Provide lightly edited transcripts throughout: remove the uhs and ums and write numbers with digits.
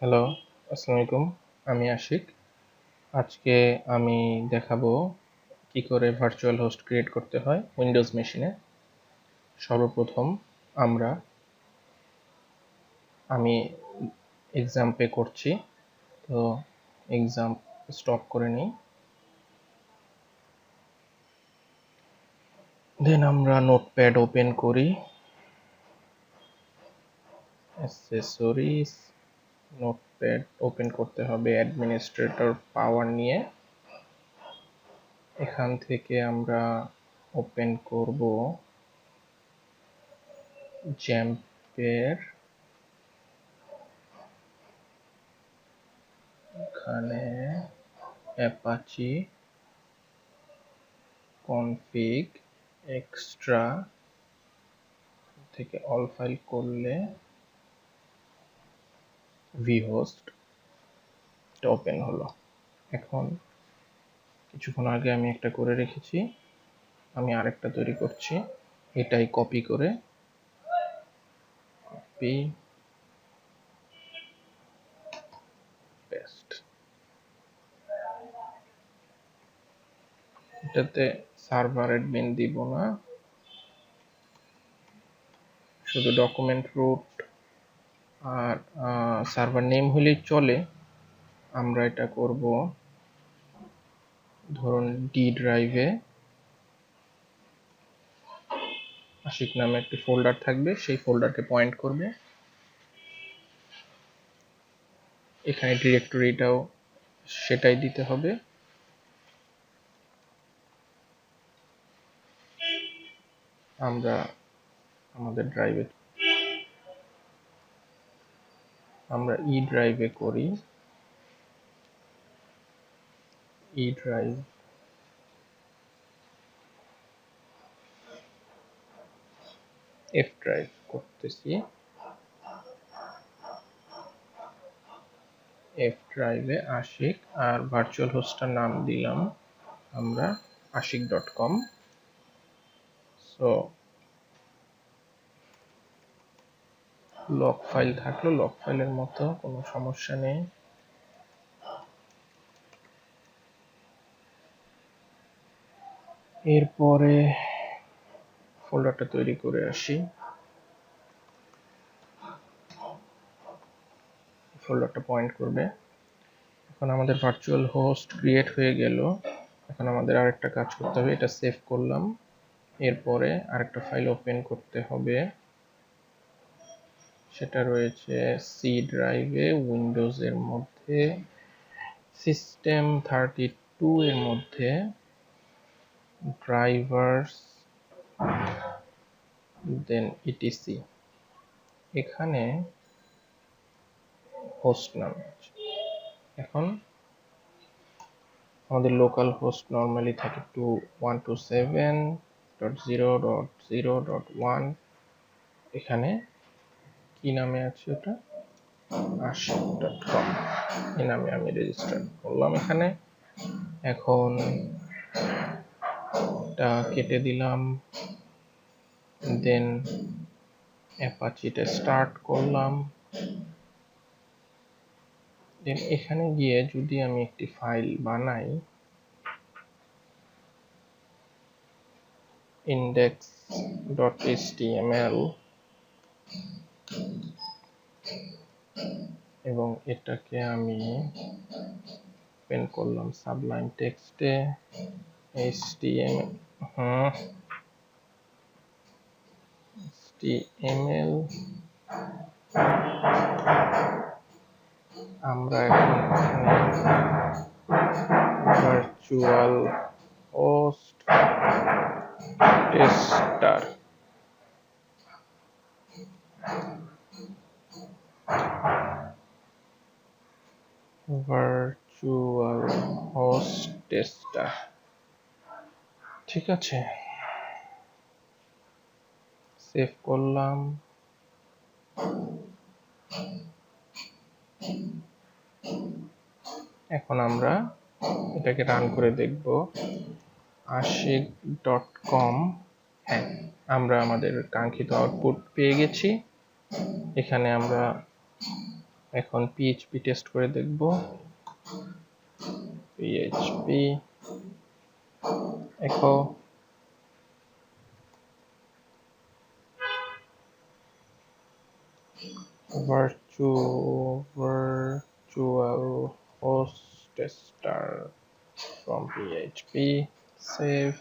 Hello, আসসালামু আলাইকুম। আমি আশিক। আজকে আমি দেখাবো কি করে ভার্চুয়াল হোস্ট ক্রিয়েট করতে হয় উইন্ডোজ মেশিনে। সর্বপ্রথম আমি এক্সাম পে করছি, তো এক্সাম স্টপ করে নিই। দেন আমরা নোটপ্যাড ওপেন করি, অ্যাক্সেসরিজ, নোটপ্যাড ওপেন করতে হবে অ্যাডমিনিস্ট্রেটর পাওয়ার নিয়ে। এখান থেকে আমরা ওপেন করব জ্যাম্পের, এখানে অ্যাপাচি কনফিগ এক্সট্রা থেকে অল ফাইল করলে ভিহোস্ট ওপেন হলো। এখন কিছুক্ষণ আগে আমি একটা করে রেখেছি, আমি আরেকটা তৈরি করছি। এটাই কপি করে কপি পেস্ট, এটাতে সার্ভার অ্যাডমিন দিব না, শুধু ডকুমেন্ট রুট আর সার্ভার নেম হলেই চলে। আমরা এটা করব ধরুন ডি ড্রাইভে আশিক নামে একটি ফোল্ডার থাকবে, সেই ফোল্ডারকে পয়েন্ট করবে। এখানে ডিরেক্টরিটাও সেটাই দিতে হবে। আমরা আমাদের ড্রাইভে ই ড্রাইভে করি, ই ড্রাইভ এফ ড্রাইভ করতেছি। এফ ড্রাইভে আশিক আর ভার্চুয়াল হোস্টটার নাম দিলাম আমরা ashik.com। সো লক ফাইল থাকলো, লক ফাইলের মতো কোনো সমস্যা নেই। এরপরে ফোল্ডারটা তৈরি করে আসি, ফোল্ডারটা পয়েন্ট করবে। এখন আমাদের ভার্চুয়াল হোস্ট ক্রিয়েট হয়ে গেল। এখন আমাদের আরেকটা কাজ করতে হবে, এটা সেভ করলাম। এরপরে আরেকটা ফাইল ওপেন করতে হবে, সেটা রয়েছে সি ড্রাইভে উইন্ডোজের মধ্যে System32 এর মধ্যে ড্রাইভার্স দেন ইটিসি, এখানে হোস্ট নাম আছে। এখন আমাদের লোকাল হোস্ট নর্মালি থাকে 127.0.0.1, এখানে কি নামে আছে ওটা ashik.com, এই নামে আমি রেজিস্টার করলাম এখানে। এখন এটা কেটে দিলাম, দেন অ্যাপাচিটা স্টার্ট করলাম। দেন এখানে গিয়ে যদি আমি একটি ফাইল বানাই index.html এবং এটাকে আমি ওপেন করলাম সাবলাইম টেক্সটে HTML, আমরা এখন ভার্চুয়াল হোস্ট টেস্টার ঠিক আছে, সেভ করলাম। এখন আমরা এটাকে রান করে দেখব ashik.com। হ্যাঁ, আমাদের কাঙ্ক্ষিত আউটপুট পেয়ে গেছি। এখানে আমরা এখন পিএইচপি টেস্ট করে দেখব। PHP echo virtual host tester from PHP save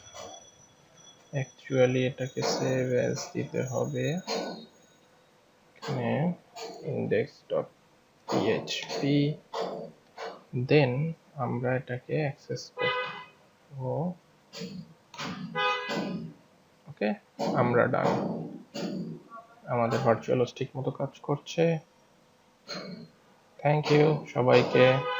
actually এটাকে save as দিতে হবে এখানে index.php দেন আমরা এটাকে অ্যাক্সেস করব। ওকে, আমরা ডান। আমাদের ভার্চুয়াল হোস্ট ঠিকমতো কাজ করছে। থ্যাংক ইউ সবাইকে।